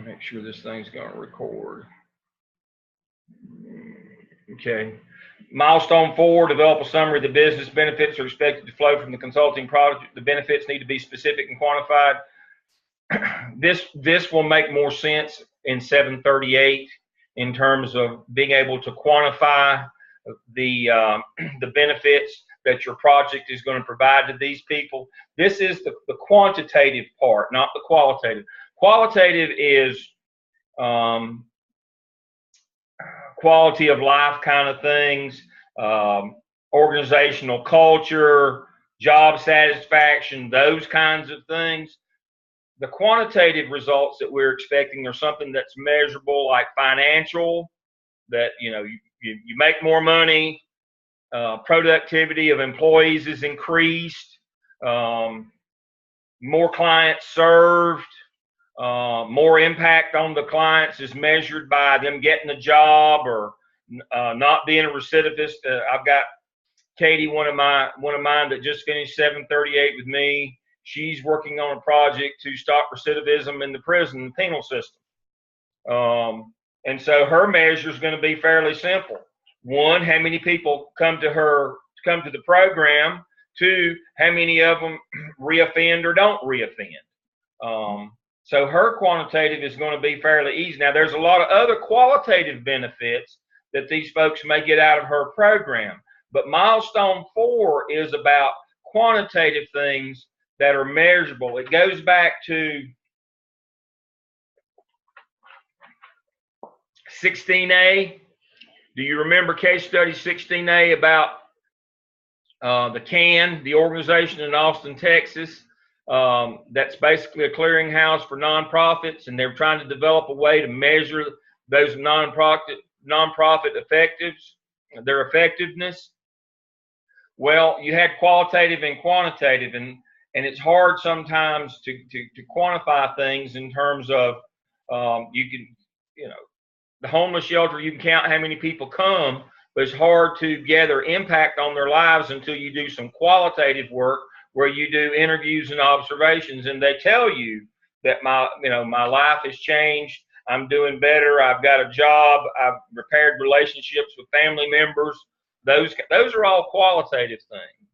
Make sure this thing's going to record. Okay. Milestone 4, develop a summary of the business benefits are expected to flow from the consulting project. The benefits need to be specific and quantified. This will make more sense in 738 in terms of being able to quantify the benefits that your project is going to provide to these people. This is the quantitative part, not the qualitative. Qualitative is quality of life kind of things, organizational culture, job satisfaction, those kinds of things. The quantitative results that we're expecting are something that's measurable, like financial, that you make more money, productivity of employees is increased, more clients served, more impact on the clients is measured by them getting a job or not being a recidivist. I've got Katie, one of mine that just finished 738 with me. She's working on a project to stop recidivism in the prison and penal system. And so her measure is going to be fairly simple. One, how many people come to the program? Two, how many of them reoffend or don't reoffend? So her quantitative is going to be fairly easy. Now, there's a lot of other qualitative benefits that these folks may get out of her program. But milestone 4 is about quantitative things that are measurable. It goes back to 16A. Do you remember case study 16A about the CAN, the organization in Austin, Texas? That's basically a clearinghouse for nonprofits, and they're trying to develop a way to measure those nonprofit their effectiveness. Well, you had qualitative and quantitative, and it's hard sometimes to quantify things in terms of the homeless shelter, you can count how many people come, but it's hard to gather impact on their lives until you do some qualitative work where you do interviews and observations, and they tell you that my life has changed. I'm doing better. I've got a job. I've repaired relationships with family members. Those are all qualitative things.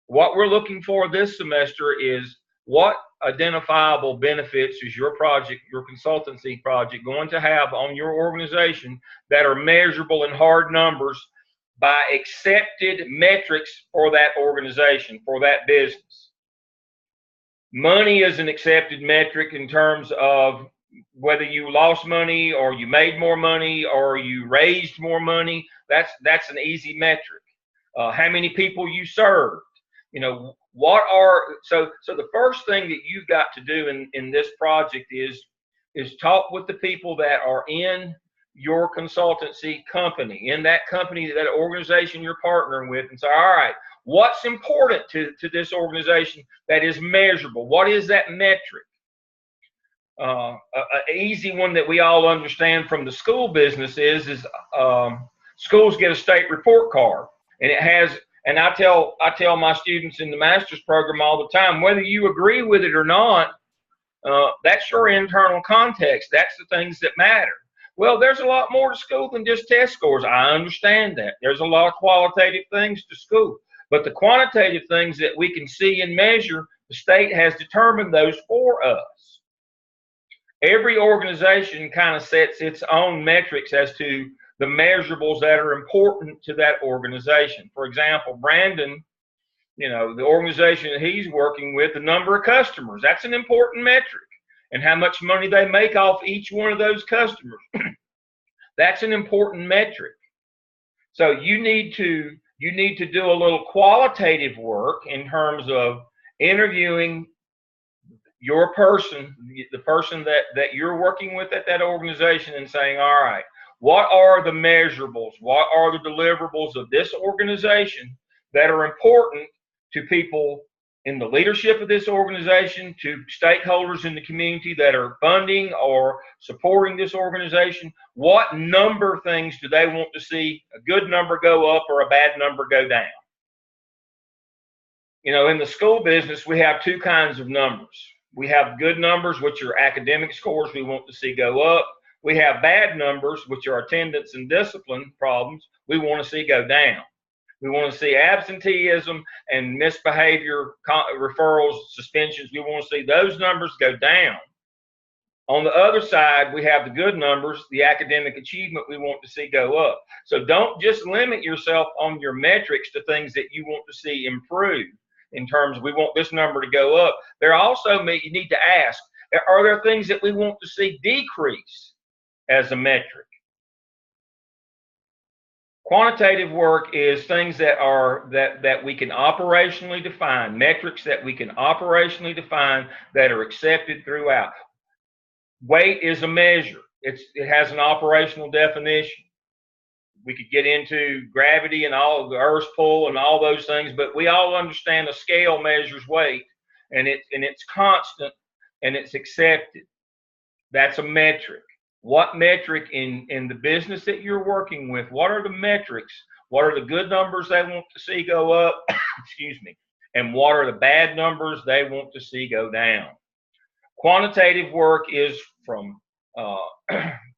What we're looking for this semester is what identifiable benefits is your project, your consultancy project, going to have on your organization that are measurable in hard numbers by accepted metrics for that organization, for that business. Money is an accepted metric in terms of whether you lost money or you made more money or you raised more money. That's an easy metric. How many people you served. So the first thing that you've got to do in this project is talk with the people that are in your consultancy company, in that company, that organization you're partnering with, and say, all right, what's important to this organization that is measurable? What is that metric? An easy one that we all understand from the school business is schools get a state report card, and it has. And I tell my students in the master's program all the time, whether you agree with it or not, that's your internal context. That's the things that matter. Well, there's a lot more to school than just test scores. I understand that. There's a lot of qualitative things to school. But the quantitative things that we can see and measure, the state has determined those for us. Every organization kind of sets its own metrics as to the measurables that are important to that organization. For example, Brandon, the organization that he's working with, the number of customers, that's an important metric. And how much money they make off each one of those customers. That's an important metric. So you need to do a little qualitative work in terms of interviewing your person, the person that you're working with at that organization, and saying, all right, what are the measurables? What are the deliverables of this organization that are important to people in the leadership of this organization, to stakeholders in the community that are funding or supporting this organization? What number things do they want to see a good number go up or a bad number go down? In the school business, we have two kinds of numbers. We have good numbers, which are academic scores we want to see go up. We have bad numbers, which are attendance and discipline problems we want to see go down. We want to see absenteeism and misbehavior, referrals, suspensions. We want to see those numbers go down. On the other side, we have the good numbers, the academic achievement we want to see go up. So don't just limit yourself on your metrics to things that you want to see improve in terms of we want this number to go up. There also, you need to ask, are there things that we want to see decrease as a metric? Quantitative work is things that are that we can operationally define, metrics that we can operationally define that are accepted throughout. Weight is a measure. It has an operational definition. We could get into gravity and all the Earth's pull and all those things, but we all understand a scale measures weight, and it's constant and it's accepted. That's a metric. What metric in the business that you're working with? What are the metrics? What are the good numbers they want to see go up? Excuse me. And what are the bad numbers they want to see go down? Quantitative work is from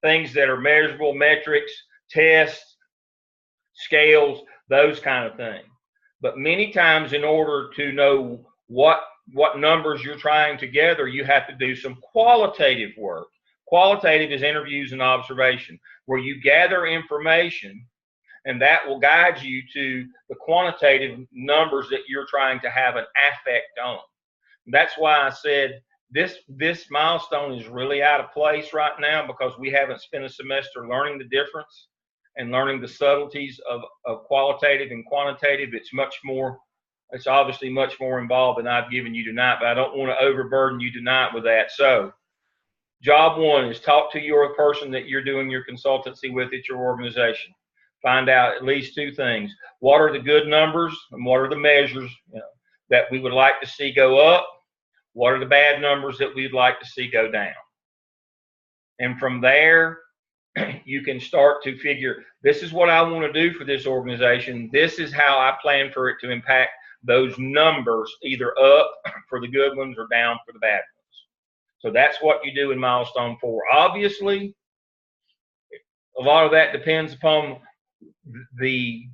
things that are measurable, metrics, tests, scales, those kind of things. But many times, in order to know what numbers you're trying to gather, you have to do some qualitative work. Qualitative is interviews and observation, where you gather information, and that will guide you to the quantitative numbers that you're trying to have an affect on. That's why I said this milestone is really out of place right now, because we haven't spent a semester learning the difference and learning the subtleties of qualitative and quantitative. It's obviously much more involved than I've given you tonight, but I don't want to overburden you tonight with that. So job one is talk to your person that you're doing your consultancy with at your organization. Find out at least two things. What are the good numbers and what are the measures that we would like to see go up? What are the bad numbers that we'd like to see go down? And from there, you can start to figure, this is what I want to do for this organization. This is how I plan for it to impact those numbers, either up for the good ones or down for the bad ones. So that's what you do in milestone 4. Obviously, a lot of that depends upon the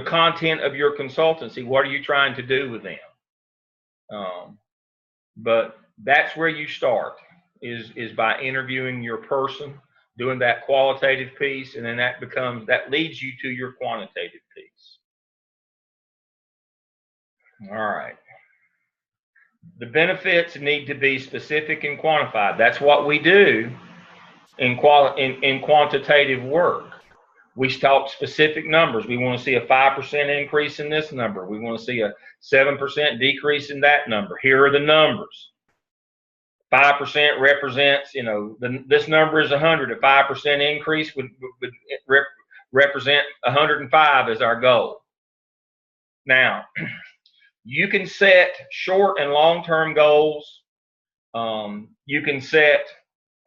content of your consultancy. What are you trying to do with them? But that's where you start, is by interviewing your person, doing that qualitative piece, and then that leads you to your quantitative piece. All right. The benefits need to be specific and quantified. That's what we do in quantitative work. We talk specific numbers. We want to see a 5% increase in this number. We want to see a 7% decrease in that number. Here are the numbers. 5% represents, this number is 100. A 5% increase would represent 105 as our goal. Now, you can set short and long-term goals. You can set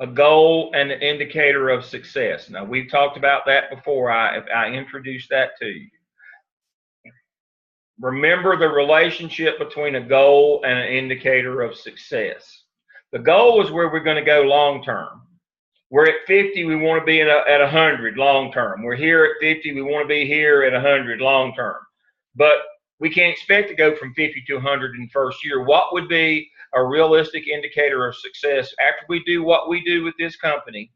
a goal and an indicator of success. Now, we've talked about that before. I introduced that to you. Remember the relationship between a goal and an indicator of success. The goal is where we're going to go long term. We're at 50, we want to be at 100 long term. We're here at 50, we want to be here at 100 long term. But we can't expect to go from 50 to 100 in the first year. What would be a realistic indicator of success after we do what we do with this company?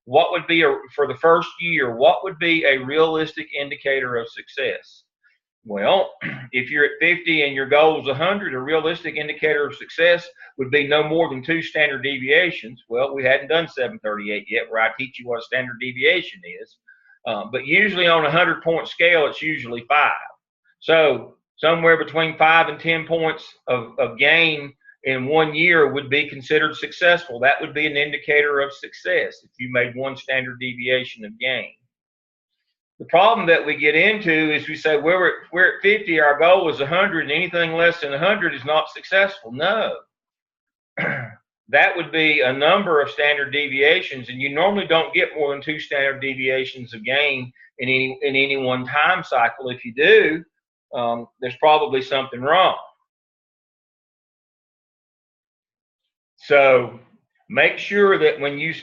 What would be, for the first year, what would be a realistic indicator of success? Well, if you're at 50 and your goal is 100, a realistic indicator of success would be no more than 2 standard deviations. Well, we hadn't done 738 yet, where I teach you what a standard deviation is. But usually on a 100-point scale, it's usually 5. So somewhere between 5 and 10 points of gain in 1 year would be considered successful. That would be an indicator of success if you made 1 standard deviation of gain. The problem that we get into is we say, we're at 50, our goal is 100, and anything less than 100 is not successful. No. That would be a number of standard deviations, and you normally don't get more than 2 standard deviations of gain in any one time cycle. If you do, there's probably something wrong. So make sure that when you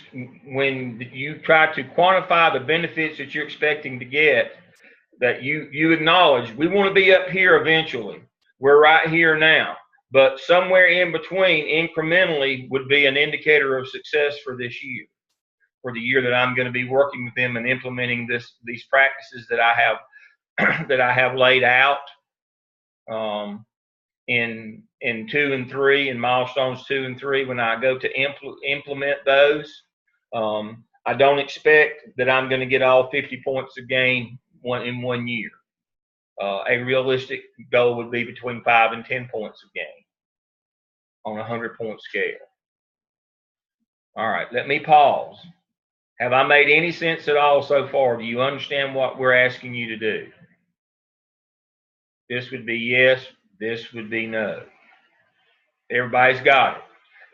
try to quantify the benefits that you're expecting to get, that you acknowledge we want to be up here eventually. We're right here now, but somewhere in between, incrementally, would be an indicator of success for this year, for the year that I'm going to be working with them and implementing these practices that I have that I have laid out in 2 and 3, in milestones 2 and 3. When I go to implement those, I don't expect that I'm going to get all 50 points of gain in 1 year. A realistic goal would be between 5 and 10 points of gain on a 100-point scale. All right, let me pause. Have I made any sense at all so far? Do you understand what we're asking you to do? This would be yes, this would be no. Everybody's got it.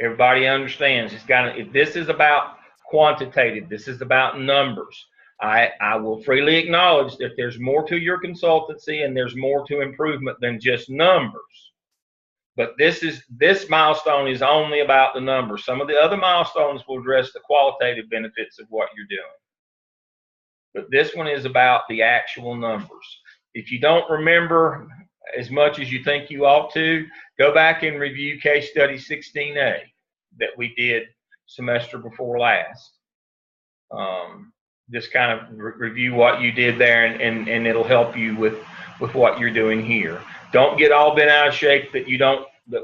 Everybody understands. If this is about quantitative, this is about numbers. I will freely acknowledge that there's more to your consultancy and there's more to improvement than just numbers. But this milestone is only about the numbers. Some of the other milestones will address the qualitative benefits of what you're doing. But this one is about the actual numbers. If you don't remember as much as you think you ought to, go back and review case study 16A that we did semester before last. Just kind of review what you did there, and it'll help you with what you're doing here. Don't get all bent out of shape that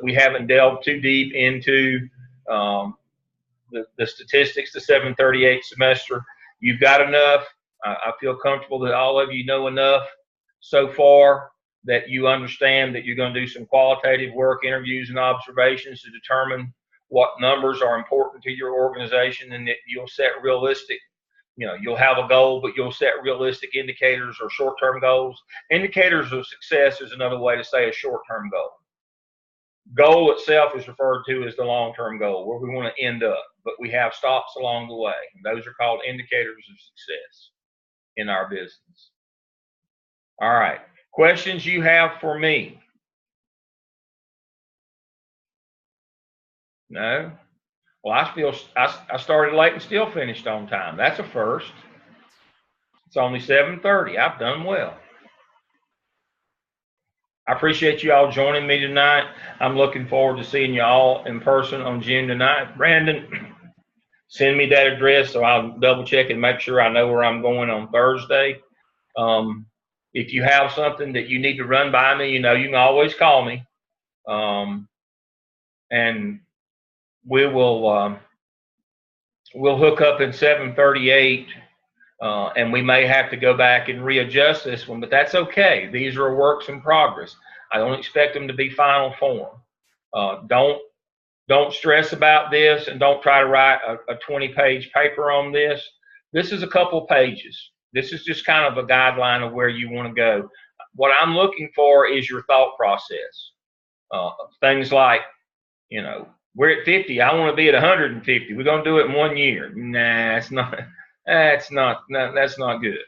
we haven't delved too deep into the statistics, the 738 semester. You've got enough. I feel comfortable that all of you know enough so far that you understand that you're going to do some qualitative work, interviews and observations to determine what numbers are important to your organization, and that you'll set realistic, you'll have a goal, but you'll set realistic indicators or short-term goals. Indicators of success is another way to say a short-term goal. Goal itself is referred to as the long-term goal, where we want to end up, but we have stops along the way. Those are called indicators of success in our business. All right. Questions you have for me? No? Well, I started late and still finished on time. That's a first. It's only 7:30. I've done well. I appreciate you all joining me tonight. I'm looking forward to seeing you all in person on June the 9th. Brandon, send me that address so I'll double check and make sure I know where I'm going on Thursday. If you have something that you need to run by me, you can always call me. And we will we'll hook up in 738, and we may have to go back and readjust this one, but that's okay. These are works in progress. I don't expect them to be final form. Don't stress about this, and don't try to write a 20-page paper on this. This is a couple pages. This is just kind of a guideline of where you want to go. What I'm looking for is your thought process. Things like, we're at 50. I want to be at 150. We're going to do it in 1 year. Nah, that's not good.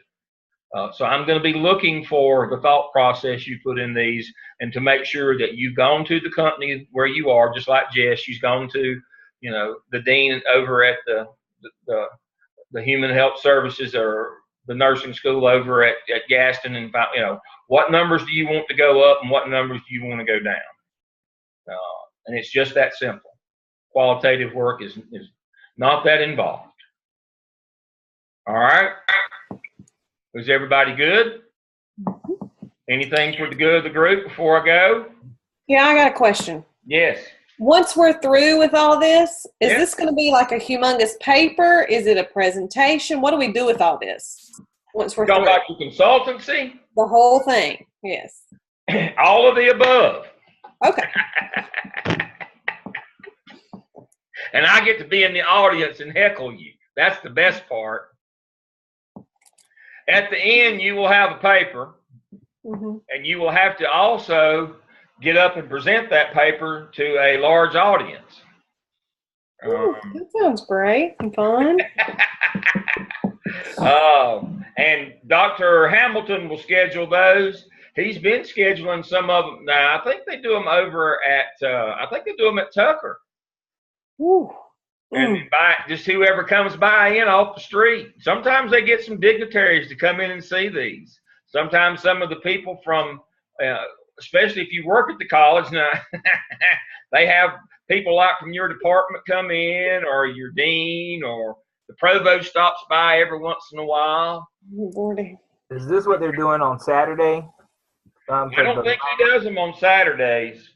So I'm going to be looking for the thought process you put in these, and to make sure that you've gone to the company where you are, just like Jess. She's gone to, the dean over at the human health services or the nursing school over at Gaston, and what numbers do you want to go up and what numbers do you want to go down? And it's just that simple. Qualitative work is not that involved. All right. Is everybody good? Anything for the good of the group before I go? Yeah, I got a question. Yes. Once we're through with all this, is this going to be like a humongous paper? Is it a presentation? What do we do with all this once we're through? Talking about your consultancy? The whole thing, yes. All of the above. Okay. And I get to be in the audience and heckle you. That's the best part. At the end, you will have a paper, and you will have to also get up and present that paper to a large audience. Ooh, that sounds great and fun. And Dr. Hamilton will schedule those. He's been scheduling some of them. Now, I think they do them over at, Tucker. Ooh. And just whoever comes by in off the street. Sometimes they get some dignitaries to come in and see these. Sometimes some of the people from, especially if you work at the college now, they have people like from your department come in, or your dean, or the provost stops by every once in a while. Lordy. Is this what they're doing on Saturday? I don't think he does them on Saturdays.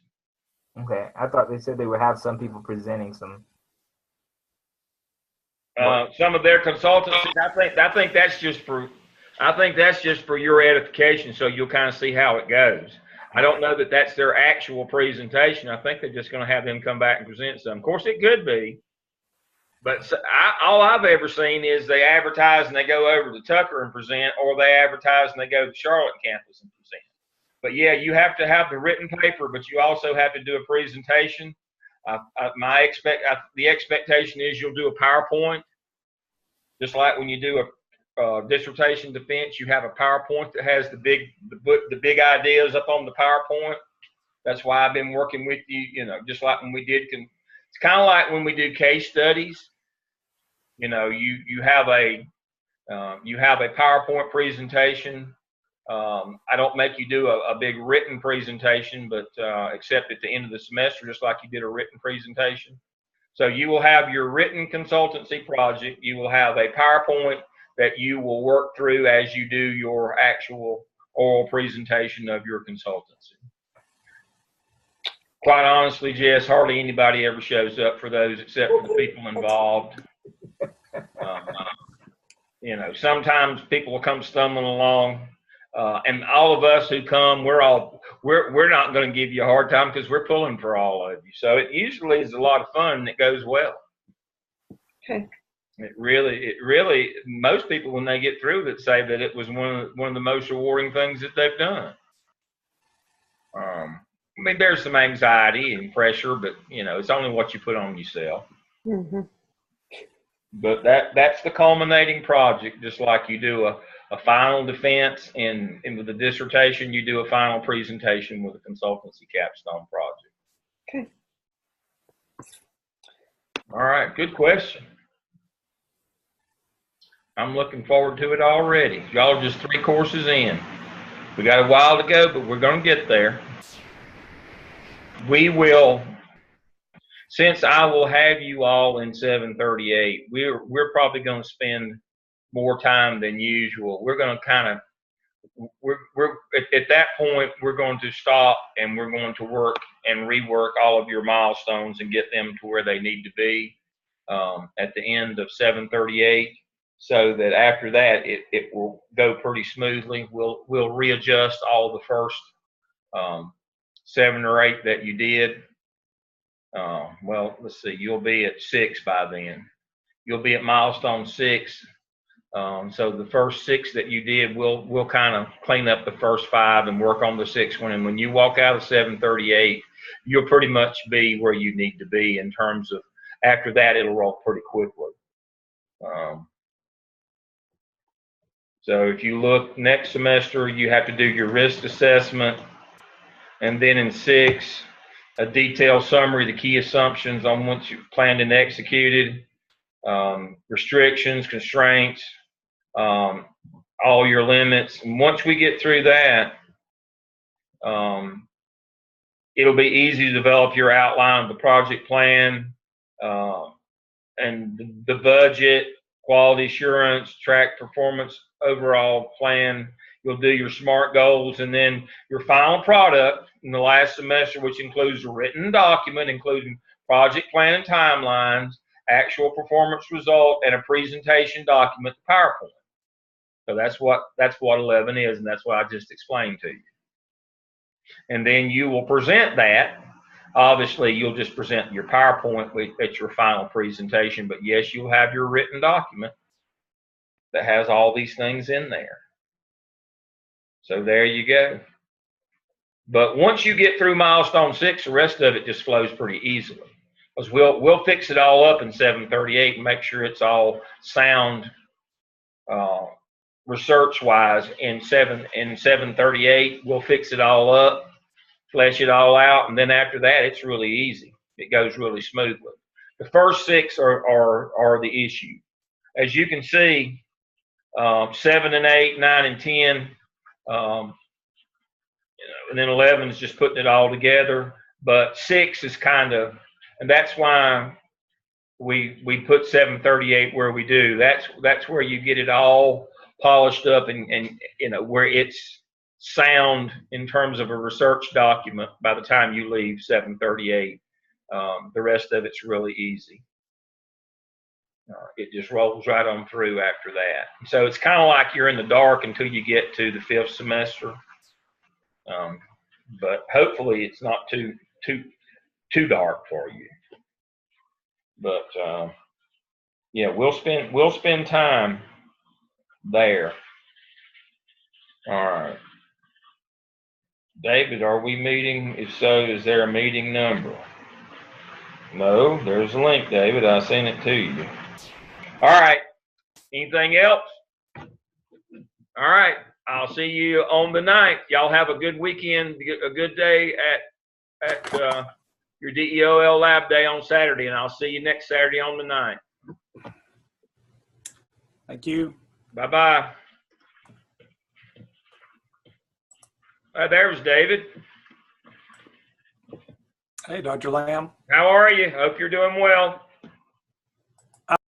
Okay, I thought they said they would have some people presenting some. Some of their consultancies. I think that's just for your edification, so you'll kind of see how it goes. I don't know that that's their actual presentation. I think they're just going to have them come back and present some. Of course, it could be, but all I've ever seen is they advertise and they go over to Tucker and present, or they advertise and they go to Charlotte campus and present. But yeah, you have to have the written paper, but you also have to do a presentation. The expectation is you'll do a PowerPoint, just like when you do a dissertation defense. You have a PowerPoint that has the big ideas up on the PowerPoint. That's why I've been working with you. You know, just like when we did. It's kind of like when we do case studies. You know, you have a PowerPoint presentation. I don't make you do a big written presentation, but except at the end of the semester, just like you did a written presentation. So you will have your written consultancy project. You will have a PowerPoint that you will work through as you do your actual oral presentation of your consultancy. Quite honestly, Jess, hardly anybody ever shows up for those except for the people involved. You know, sometimes people will come stumbling along. And all of us who come, we're not going to give you a hard time because we're pulling for all of you. So it usually is a lot of fun and it goes well. Okay. It really, most people when they get through it say that it was one of the most rewarding things that they've done. I mean, there's some anxiety and pressure, but you know, it's only what you put on yourself. Mm-hmm. But that's the culminating project, just like you do a final defense and with the dissertation, you do a final presentation with a consultancy capstone project. Okay. All right, good question. I'm looking forward to it already. Y'all are just 3 courses in. We got a while to go, but we're going to get there. We will, since I will have you all in 738, we're probably going to spend more time than usual. We're going to kind of, we're at that point, we're going to stop and we're going to work and rework all of your milestones and get them to where they need to be at the end of 738, so that after that it will go pretty smoothly. We'll readjust all the first 7 or 8 that you did. Well, let's see, you'll be at 6 by then. You'll be at milestone 6. So the first 6 that you did, we'll kind of clean up the first 5 and work on the 6th one. And when you walk out of 738, you'll pretty much be where you need to be in terms of, after that, it'll roll pretty quickly. So if you look next semester, you have to do your risk assessment. And then in 6, a detailed summary of the key assumptions on what you've planned and executed, restrictions, constraints, all your limits. And once we get through that, it'll be easy to develop your outline of the project plan, and the budget, quality assurance, track performance, overall plan. You'll do your SMART goals, and then your final product in the last semester, which includes a written document, including project plan and timelines, actual performance result, and a presentation document, PowerPoint. So that's what 11 is, and that's what I just explained to you. And then you will present that. Obviously, you'll just present your PowerPoint at your final presentation, but yes, you'll have your written document that has all these things in there. So there you go. But once you get through milestone 6, the rest of it just flows pretty easily, because we'll fix it all up in 738 and make sure it's all sound research-wise. In 738, we'll fix it all up, flesh it all out, and then after that, it's really easy. It goes really smoothly. The first 6 are the issue. As you can see, 7 and 8, 9 and 10, and then 11 is just putting it all together. But 6 is kind of, and that's why we put 738 where we do. That's where you get it all polished up and where it's sound in terms of a research document by the time you leave 738. The rest of it's really easy. It just rolls right on through after that. So it's kind of like you're in the dark until you get to the 5th semester. But hopefully it's not too dark for you. But yeah, we'll spend time there. All right. David, are we meeting? If so, is there a meeting number? No, there's a link, David. I sent it to you. All right. Anything else? All right. I'll see you on the 9th. Y'all have a good weekend, a good day at your DEOL lab day on Saturday, and I'll see you next Saturday on the 9th. Thank you. Bye-bye. There's David. Hey, Dr. Lamb. How are you? Hope you're doing well.